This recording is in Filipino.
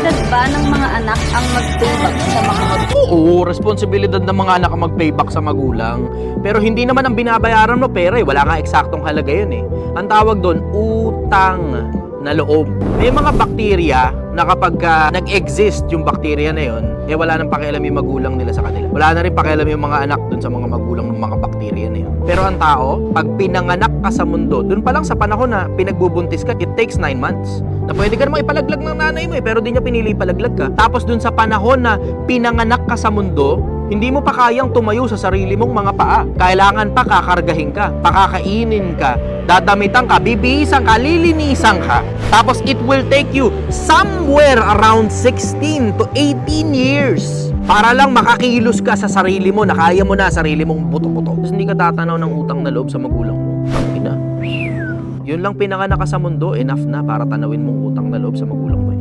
Responsibilidad ba ng mga anak ang mag-payback sa mga magulang? Oo, responsibilidad ng mga anak ang mag-payback sa magulang. Pero hindi naman ang binabayaran mo pera eh. Wala nga eksaktong halaga yun eh. Ang tawag doon, utang na loob. May mga bakterya na kapag nag-exist yung bakterya na yun, eh wala nang pakialam yung magulang nila sa kanila. Wala na rin pakialam yung mga anak dun sa mga magulang ng mga bakterya na yun. Pero ang tao, pag pinanganak ka sa mundo, dun pa lang sa panahon na pinagbubuntis ka, it takes 9 months. Na pwede ka namang ipalaglag ng nanay mo eh, pero di niya pinili ipalaglag ka. Tapos dun sa panahon na pinanganak ka sa mundo, hindi mo pa kayang tumayo sa sarili mong mga paa. Kailangan pa kakargahin ka, pakakainin ka, dadamitan ka, bibihisan ka, lilinisan ka. Tapos it will take you somewhere around 16 to 18 years para lang makakilos ka sa sarili mo, na kaya mo na sarili mong buto-buto. Tapos hindi ka tatanaw ng utang na loob sa magulang mo. Tangina. Yun lang pinanganak ka sa mundo, enough na para tanawin mong utang na loob sa magulang mo.